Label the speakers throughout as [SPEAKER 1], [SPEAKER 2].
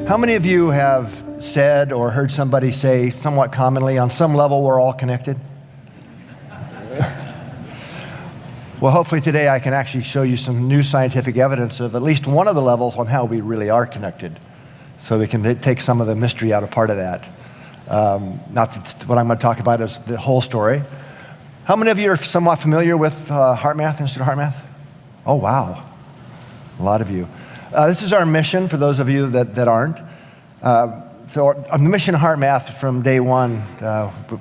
[SPEAKER 1] How many of you have said or heard somebody say somewhat commonly, on some level we're all connected? Well, hopefully today I can actually show you some new scientific evidence of at least one of the levels on how we really are connected, so we can take some of the mystery out of part of that. Not that what I'm going to talk about is the whole story. How many of you are somewhat familiar with HeartMath, Institute of HeartMath? Oh, wow. A lot of you. This is our mission for those of you that aren't. So our mission of HeartMath from day one,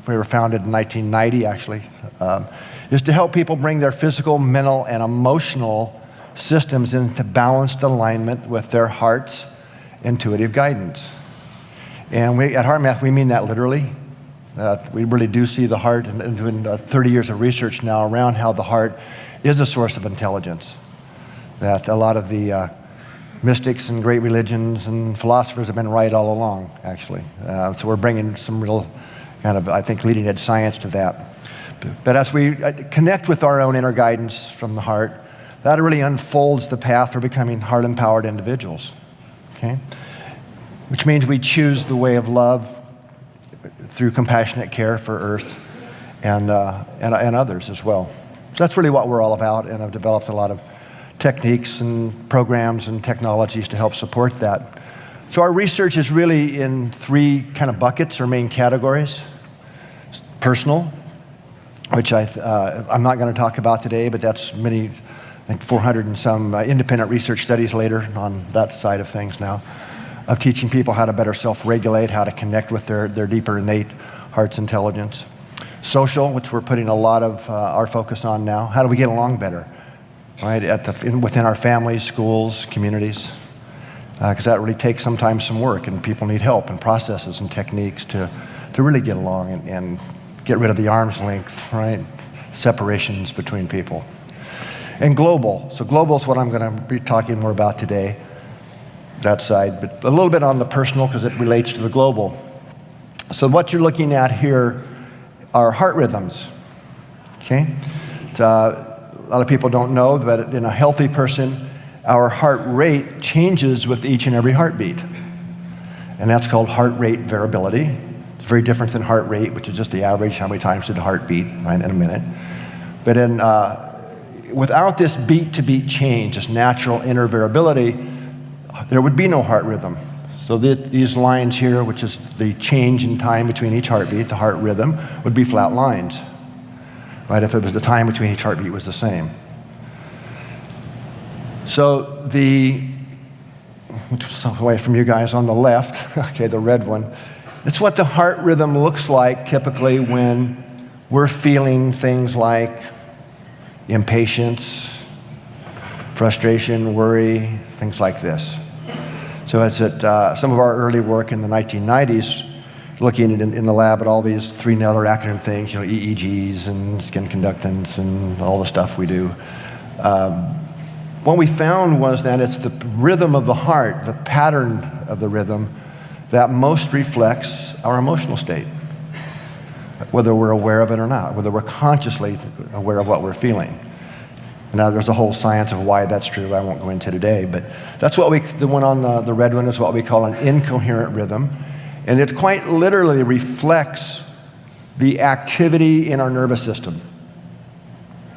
[SPEAKER 1] we were founded in 1990 actually, is to help people bring their physical, mental, and emotional systems into balanced alignment with their heart's intuitive guidance. And at HeartMath, we mean that literally. We really do see the heart, and doing 30 years of research now around how the heart is a source of intelligence. That a lot of the mystics and great religions and philosophers have been right all along, actually. So we're bringing some real kind of, I think, leading edge science to that. But as we connect with our own inner guidance from the heart, that really unfolds the path for becoming heart-empowered individuals, okay? Which means we choose the way of love through compassionate care for Earth and others as well. So that's really what we're all about, and I've developed a lot of techniques and programs and technologies to help support that. So our research is really in three kind of buckets or main categories. Personal, which I'm not going to talk about today, but that's many, I think 400 and some independent research studies later on that side of things now, of teaching people how to better self-regulate, how to connect with their deeper innate heart's intelligence. Social, which we're putting a lot of our focus on now. How do we get along better, right? Within our families, schools, communities, because that really takes sometimes some work, and people need help and processes and techniques to really get along and get rid of the arm's length, right? Separations between people. And global. So global is what I'm going to be talking more about today, that side, but a little bit on the personal because it relates to the global. So what you're looking at here are heart rhythms, okay? A lot of people don't know that in a healthy person, our heart rate changes with each and every heartbeat. And that's called heart rate variability. It's very different than heart rate, which is just the average, how many times did the heart beat, right, in a minute. But without this beat-to-beat change, this natural inner variability, there would be no heart rhythm. So these lines here, which is the change in time between each heartbeat, the heart rhythm, would be flat lines, right, if it was the time between each heartbeat was the same. So which is away from you guys on the left, okay, the red one, it's what the heart rhythm looks like typically when we're feeling things like impatience, frustration, worry, things like this. So it's at some of our early work in the 1990s, looking in the lab at all these three other acronym things, you know, EEGs and skin conductance and all the stuff we do. What we found was that it's the rhythm of the heart, the pattern of the rhythm, that most reflects our emotional state, whether we're aware of it or not, whether we're consciously aware of what we're feeling. Now, there's a whole science of why that's true I won't go into today, but that's what the one on the red one is what we call an incoherent rhythm, and it quite literally reflects the activity in our nervous system,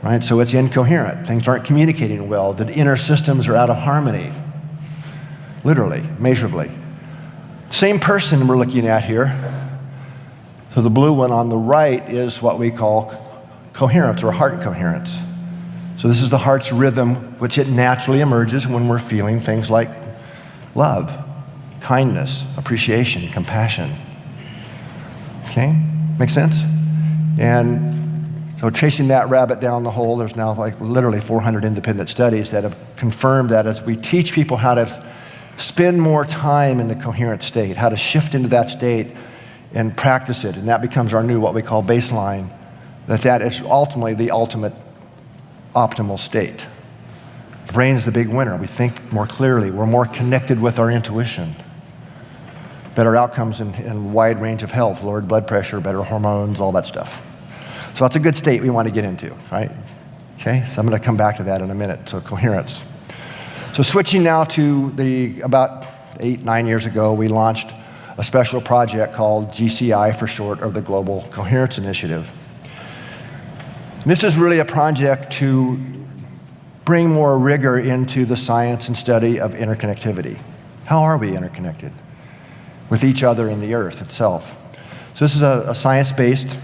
[SPEAKER 1] right? So it's incoherent. Things aren't communicating well. The inner systems are out of harmony, literally, measurably. Same person we're looking at here. So the blue one on the right is what we call coherence or heart coherence. So this is the heart's rhythm, which it naturally emerges when we're feeling things like love, kindness, appreciation, compassion. Okay, make sense? And so chasing that rabbit down the hole, there's now like literally 400 independent studies that have confirmed that as we teach people how to spend more time in the coherent state, how to shift into that state and practice it, and that becomes our new, what we call baseline, that is ultimately the ultimate optimal state. The brain is the big winner. We think more clearly. We're more connected with our intuition. Better outcomes in a wide range of health, lowered blood pressure, better hormones, all that stuff. So that's a good state we want to get into, right? Okay, so I'm going to come back to that in a minute. So coherence. So switching now to about 8, 9 years ago, we launched a special project called GCI for short, or the Global Coherence Initiative. And this is really a project to bring more rigor into the science and study of interconnectivity. How are we interconnected with each other and the Earth itself? So this is a science-based,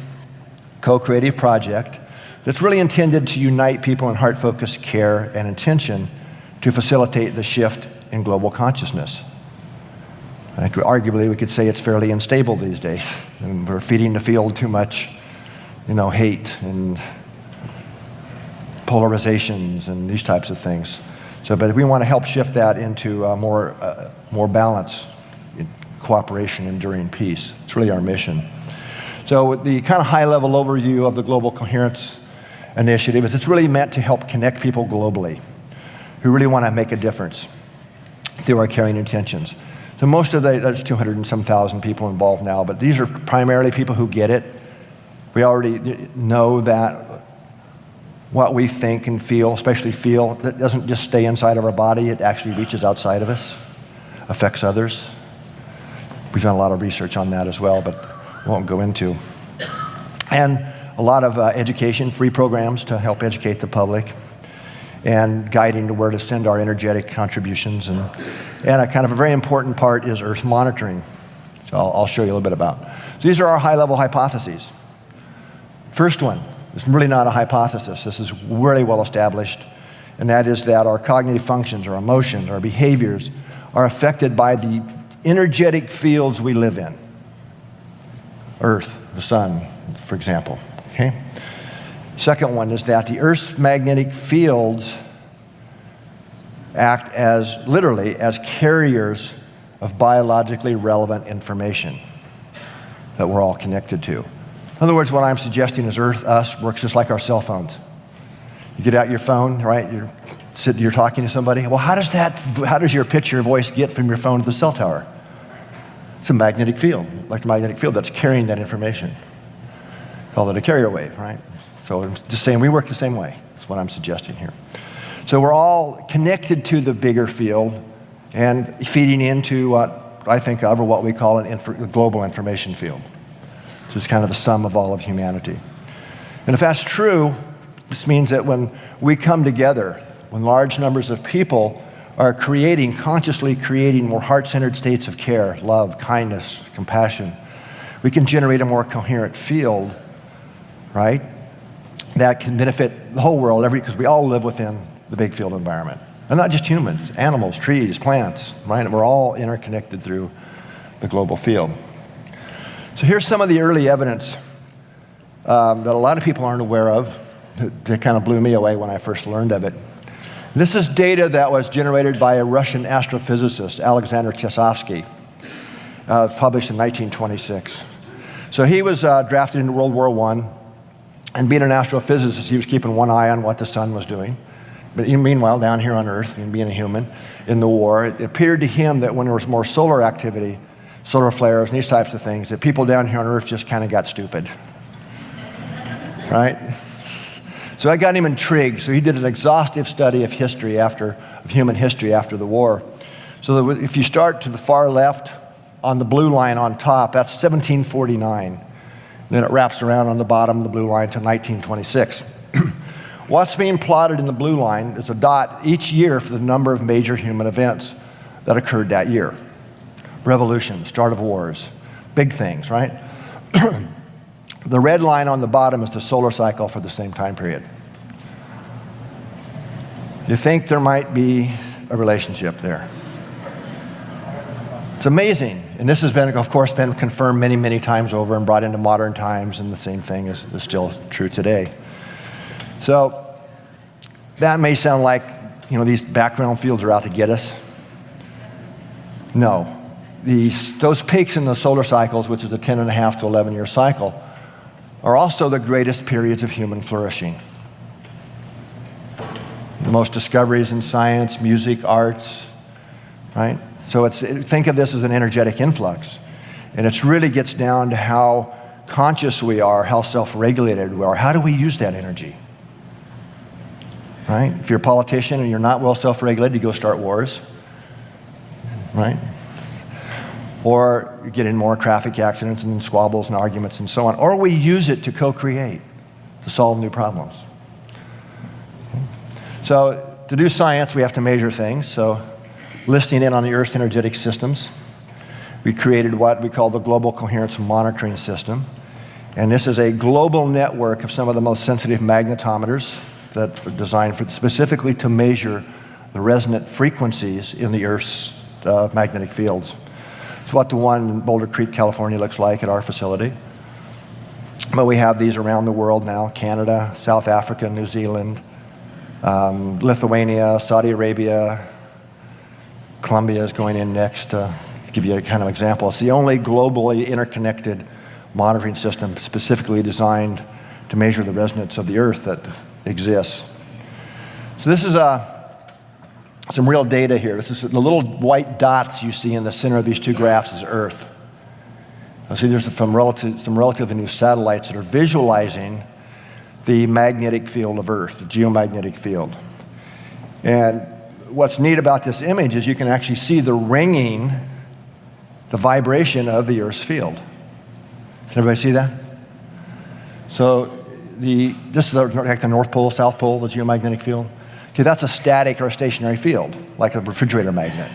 [SPEAKER 1] co-creative project that's really intended to unite people in heart-focused care and intention to facilitate the shift in global consciousness. I think arguably we could say it's fairly unstable these days, and we're feeding the field too much, hate and polarizations and these types of things. But we want to help shift that into more balance, cooperation, enduring peace. It's really our mission. So the kind of high-level overview of the Global Coherence Initiative is it's really meant to help connect people globally who really want to make a difference through our caring intentions. So most of there's 200 and some thousand people involved now, but these are primarily people who get it. We already know that what we think and feel, especially feel, that doesn't just stay inside of our body, it actually reaches outside of us, affects others. We've done a lot of research on that as well, but won't go into. And a lot of education, free programs to help educate the public, and guiding to where to send our energetic contributions. And a kind of a very important part is Earth monitoring. So I'll show you a little bit about. So these are our high-level hypotheses. First one is really not a hypothesis. This is really well established, and that is that our cognitive functions, our emotions, our behaviors are affected by the energetic fields we live in. Earth, the sun, for example. Okay? Second one is that the Earth's magnetic fields act literally as carriers of biologically relevant information that we're all connected to. In other words, what I'm suggesting is Earth, us, works just like our cell phones. You get out your phone, right? You're talking to somebody. Well, how does your picture voice get from your phone to the cell tower? It's a magnetic field, electromagnetic field that's carrying that information. Call it a carrier wave, right? So I'm just saying we work the same way. That's what I'm suggesting here. So we're all connected to the bigger field and feeding into what I think of, or what we call a global information field. So it's kind of the sum of all of humanity. And if that's true, this means that when we come together, when large numbers of people are consciously creating more heart-centered states of care, love, kindness, compassion, we can generate a more coherent field, right? That can benefit the whole world, because we all live within the big field environment. And not just humans, animals, trees, plants, right? And we're all interconnected through the global field. So here's some of the early evidence that a lot of people aren't aware of. That kind of blew me away when I first learned of it. This is data that was generated by a Russian astrophysicist, Alexander Chesovsky, published in 1926. So he was drafted into World War I, and being an astrophysicist, he was keeping one eye on what the sun was doing. But meanwhile, down here on Earth, and being a human, in the war, it appeared to him that when there was more solar activity, solar flares and these types of things, that people down here on Earth just kind of got stupid, right? So I got him intrigued. So he did an exhaustive study of human history after the war. So if you start to the far left, on the blue line on top, that's 1749. Then it wraps around on the bottom of the blue line to 1926. What's being plotted in the blue line is a dot each year for the number of major human events that occurred that year. Revolution, start of wars, big things, right? The red line on the bottom is the solar cycle for the same time period. You think there might be a relationship there. It's amazing. And this has been, of course, been confirmed many, many times over and brought into modern times, and the same thing is still true today. So that may sound like, these background fields are out to get us. No. Those peaks in the solar cycles, which is a 10.5 to 11-year cycle, are also the greatest periods of human flourishing. The most discoveries in science, music, arts, right? So think of this as an energetic influx. And it really gets down to how conscious we are, how self-regulated we are. How do we use that energy? Right? If you're a politician and you're not well self-regulated, you go start wars. Right? or you get in more traffic accidents and squabbles and arguments and so on, or we use it to co-create, to solve new problems. Okay. So to do science, we have to measure things. So listening in on the Earth's energetic systems, we created what we call the Global Coherence Monitoring System. And this is a global network of some of the most sensitive magnetometers that are designed specifically to measure the resonant frequencies in the Earth's magnetic fields. It's what the one in Boulder Creek, California looks like at our facility. But we have these around the world now: Canada, South Africa, New Zealand, Lithuania, Saudi Arabia. Colombia is going in next to give you a kind of example. It's the only globally interconnected monitoring system specifically designed to measure the resonance of the Earth that exists. So this is some real data here. This is the little white dots you see in the center of these two graphs is Earth. Now see, there's some relatively new satellites that are visualizing the magnetic field of Earth, the geomagnetic field. And what's neat about this image is you can actually see the ringing, the vibration of the Earth's field. Can everybody see that? So this is like the North Pole, South Pole, the geomagnetic field. Okay, that's a static or a stationary field, like a refrigerator magnet,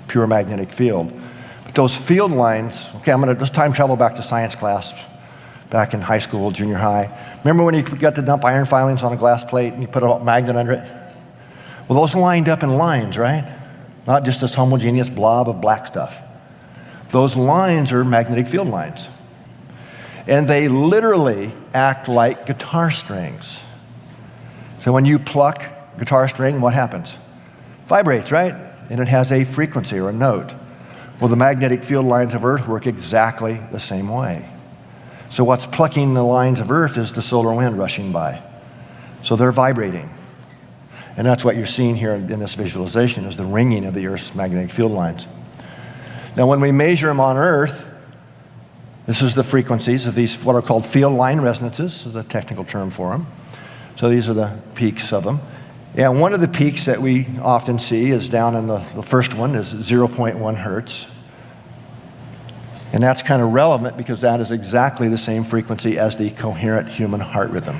[SPEAKER 1] pure magnetic field. But those field lines, okay, I'm going to just time travel back to science class back in high school, junior high. Remember when you got to dump iron filings on a glass plate and you put a magnet under it? Well, those lined up in lines, right? Not just this homogeneous blob of black stuff. Those lines are magnetic field lines. And they literally act like guitar strings. So when you pluck a guitar string, what happens? Vibrates, right? And it has a frequency or a note. Well, the magnetic field lines of Earth work exactly the same way. So what's plucking the lines of Earth is the solar wind rushing by. So they're vibrating. And that's what you're seeing here in this visualization, is the ringing of the Earth's magnetic field lines. Now, when we measure them on Earth, this is the frequencies of these, what are called field line resonances. This is a technical term for them. So these are the peaks of them. And one of the peaks that we often see is down in the first one is 0.1 hertz. And that's kind of relevant because that is exactly the same frequency as the coherent human heart rhythm.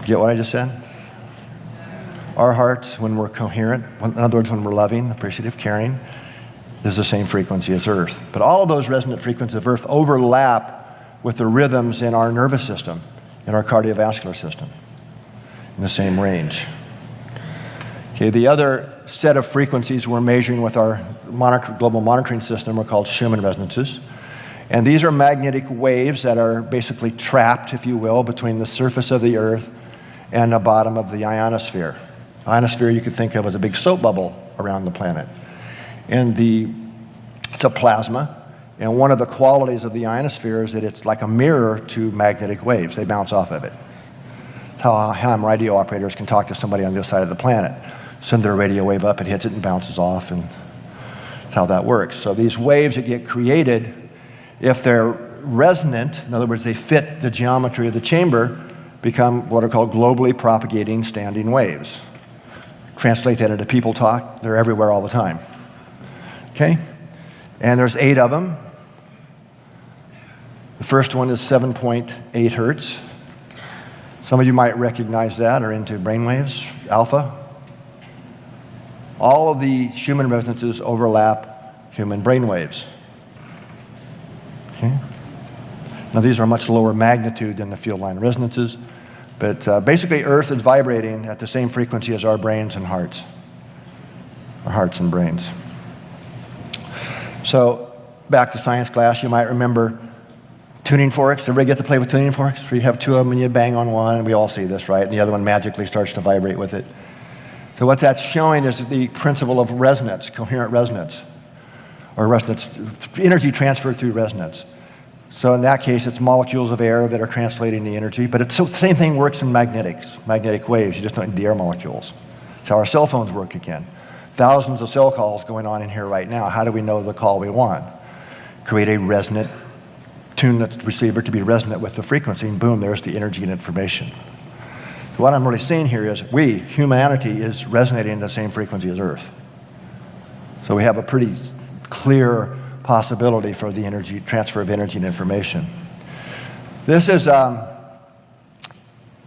[SPEAKER 1] Get what I just said? Our hearts, when we're coherent, in other words, when we're loving, appreciative, caring, is the same frequency as Earth. But all of those resonant frequencies of Earth overlap with the rhythms in our nervous system, in our cardiovascular system, in the same range. Okay, the other set of frequencies we're measuring with our global monitoring system are called Schumann resonances. And these are magnetic waves that are basically trapped, if you will, between the surface of the Earth and the bottom of the ionosphere. Ionosphere you could think of as a big soap bubble around the planet. And it's a plasma, and one of the qualities of the ionosphere is that it's like a mirror to magnetic waves. They bounce off of it. That's how ham radio operators can talk to somebody on this side of the planet. Send their radio wave up, it hits it and bounces off, and that's how that works. So these waves that get created, if they're resonant, in other words, they fit the geometry of the chamber, become what are called globally propagating standing waves. Translate that into people talk, they're everywhere all the time. Okay? And there's 8 of them. The first one is 7.8 hertz. Some of you might recognize that or into brainwaves, alpha. All of the Schumann resonances overlap human brainwaves. Okay? Now these are much lower magnitude than the field line resonances, but basically Earth is vibrating at the same frequency as our brains and hearts. Our hearts and brains. So, back to science class, you might remember tuning forks. Everybody get to play with tuning forks? Where you have 2 of them and you bang on one, and we all see this, right? And the other one magically starts to vibrate with it. So what that's showing is the principle of resonance, coherent resonance, or resonance, energy transfer through resonance. So in that case, it's molecules of air that are translating the energy, but the same thing works in magnetic waves. You just don't need the air molecules. That's how our cell phones work again. Thousands of cell calls going on in here right now. How do we know the call we want? Create a resonant, tune the receiver to be resonant with the frequency, and boom, there's the energy and information. So what I'm really saying here is humanity is resonating at the same frequency as Earth. So we have a pretty clear possibility for the energy transfer of energy and information. This is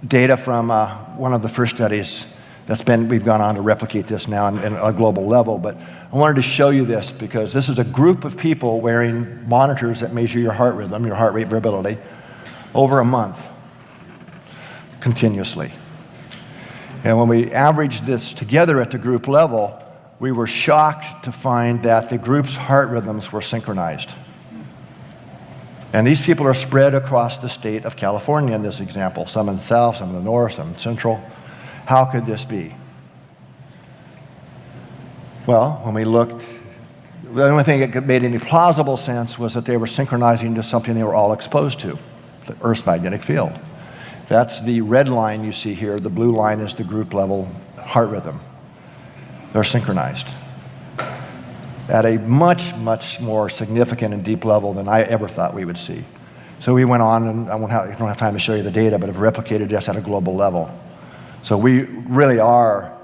[SPEAKER 1] data from one of the first studies we've gone on to replicate this now on a global level, but I wanted to show you this because this is a group of people wearing monitors that measure your heart rhythm, your heart rate variability, over a month, continuously. And when we averaged this together at the group level, we were shocked to find that the group's heart rhythms were synchronized. And these people are spread across the state of California in this example, some in the south, some in the north, some in central. How could this be? Well, when we looked, the only thing that made any plausible sense was that they were synchronizing to something they were all exposed to, the Earth's magnetic field. That's the red line you see here. The blue line is the group level heart rhythm. They're synchronized at a much, much more significant and deep level than I ever thought we would see. So we went on, and I don't have time to show you the data, but have replicated this at a global level. So we really are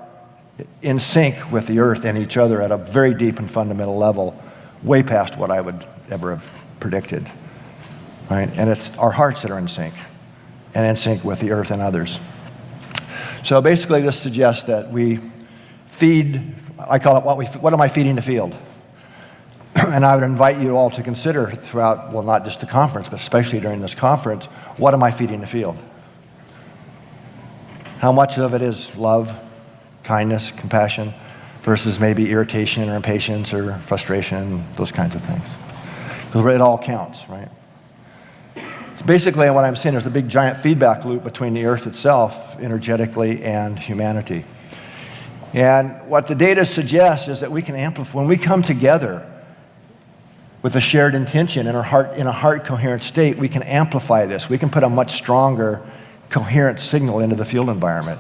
[SPEAKER 1] in sync with the Earth and each other at a very deep and fundamental level, way past what I would ever have predicted, right? And it's our hearts that are in sync, and in sync with the Earth and others. So basically this suggests that we feed, I call it what am I feeding the field? And I would invite you all to consider throughout, well, not just the conference, but especially during this conference, what am I feeding the field? How much of it is love, kindness, compassion, versus maybe irritation or impatience or frustration, those kinds of things? Because it all counts, right? So basically what I'm saying is a big giant feedback loop between the Earth itself, energetically, and humanity. And what the data suggests is that we can amplify, when we come together with a shared intention in a heart coherent state, we can amplify this. We can put a much stronger coherent signal into the field environment.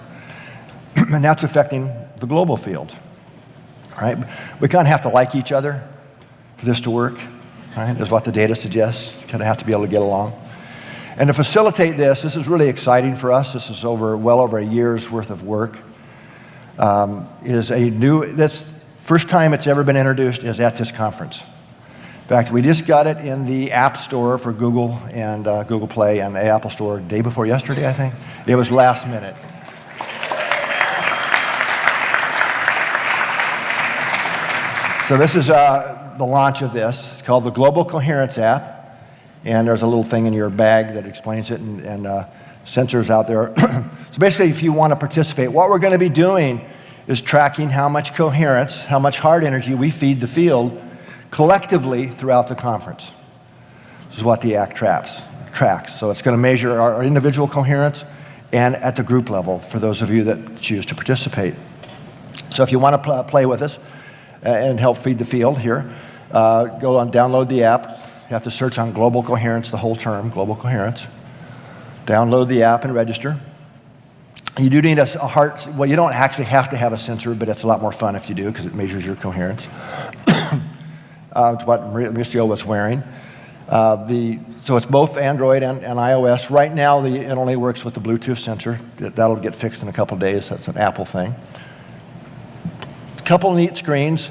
[SPEAKER 1] And that's affecting the global field, right? We kind of have to like each other for this to work, right? Is what the data suggests. Kind of have to be able to get along. And to facilitate this is really exciting for us. This is well over a year's worth of work. This first time it's ever been introduced is at this conference. In fact, we just got it in the App Store for Google and Google Play and the Apple Store day before yesterday, I think. It was last minute. So this is the launch of this. It's called the Global Coherence app. And there's a little thing in your bag that explains it and sensors out there. So basically, if you want to participate, what we're going to be doing is tracking how much coherence, how much heart energy we feed the field collectively throughout the conference. This is what the app tracks. So it's going to measure our individual coherence and at the group level for those of you that choose to participate. So if you want to play with us and help feed the field here, go on, download the app. You have to search on global coherence, the whole term, global coherence. Download the app and register. You do need a heart, well, you don't actually have to have a sensor, but it's a lot more fun if you do because it measures your coherence. It's what Mauricio was wearing. So it's both Android and iOS. Right now, it only works with the Bluetooth sensor. That'll get fixed in a couple of days. That's an Apple thing. A couple neat screens.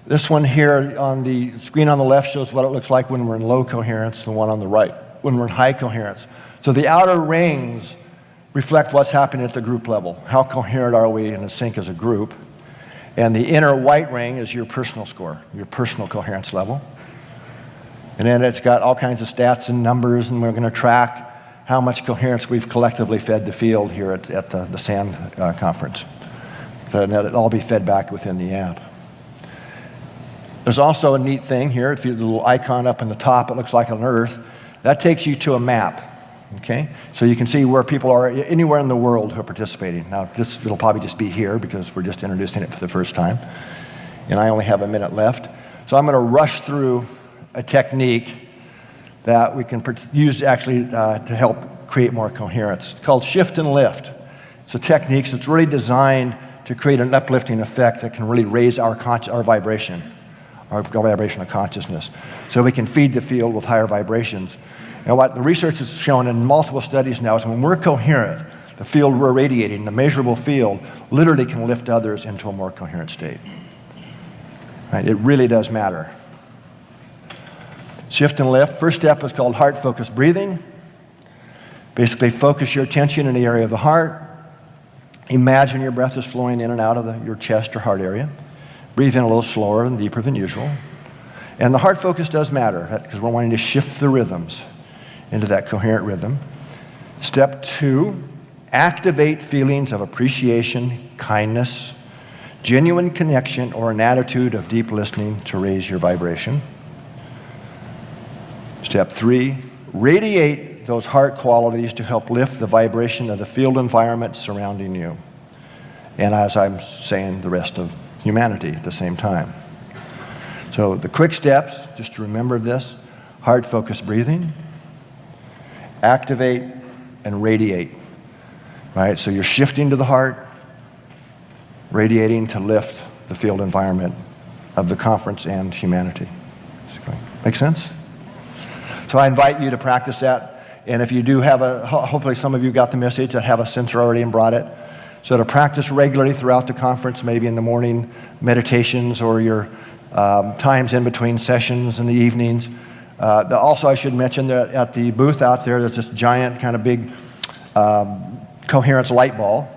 [SPEAKER 1] This one here on the screen on the left shows what it looks like when we're in low coherence, the one on the right, when we're in high coherence. So the outer rings reflect what's happening at the group level. How coherent are we in sync as a group? And the inner white ring is your personal score, your personal coherence level. And then it's got all kinds of stats and numbers, and we're going to track how much coherence we've collectively fed the field here at the SAN conference. So it'll all be fed back within the app. There's also a neat thing here. If you the little icon up in the top, it looks like an Earth. That takes you to a map. Okay, so you can see where people are anywhere in the world who are participating. Now, it'll probably just be here because we're just introducing it for the first time. And I only have a minute left. So I'm going to rush through a technique that we can use actually to help create more coherence. It's called shift and lift. It's a technique that's really designed to create an uplifting effect that can really raise our vibration, our vibration of consciousness. So we can feed the field with higher vibrations. And what the research has shown in multiple studies now is when we're coherent, the field we're radiating, the measurable field, literally can lift others into a more coherent state. Right? It really does matter. Shift and lift. First step is called heart-focused breathing. Basically, focus your attention in the area of the heart. Imagine your breath is flowing in and out of your chest or heart area. Breathe in a little slower and deeper than usual. And the heart focus does matter because we're wanting to shift the rhythms into that coherent rhythm. Step 2, activate feelings of appreciation, kindness, genuine connection, or an attitude of deep listening to raise your vibration. Step 3, radiate those heart qualities to help lift the vibration of the field environment surrounding you. And as I'm saying, the rest of humanity at the same time. So the quick steps, just to remember this: heart-focused breathing, activate, and radiate. Right? So you're shifting to the heart, radiating to lift the field environment of the conference and humanity. Make sense? So I invite you to practice that. And if you do have hopefully some of you got the message that have a sensor already and brought it. So to practice regularly throughout the conference, maybe in the morning meditations or your times in between sessions in the evenings. Also, I should mention that at the booth out there, there's this giant kind of big coherence light ball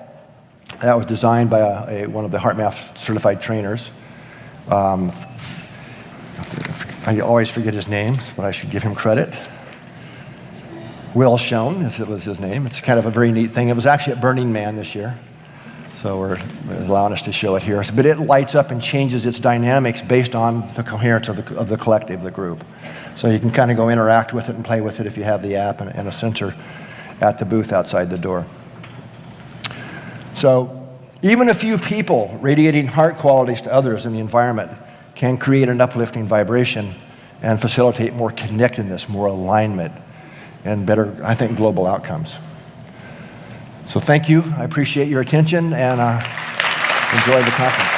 [SPEAKER 1] that was designed by one of the HeartMath certified trainers. I always forget his name, but I should give him credit. Will Schoen, as it was his name. It's kind of a very neat thing. It was actually at Burning Man this year. So we're allowing us to show it here. But it lights up and changes its dynamics based on the coherence of the collective, the group. So you can kind of go interact with it and play with it if you have the app and a sensor at the booth outside the door. So even a few people radiating heart qualities to others in the environment can create an uplifting vibration and facilitate more connectedness, more alignment, and better, I think, global outcomes. So thank you. I appreciate your attention, and enjoy the conference.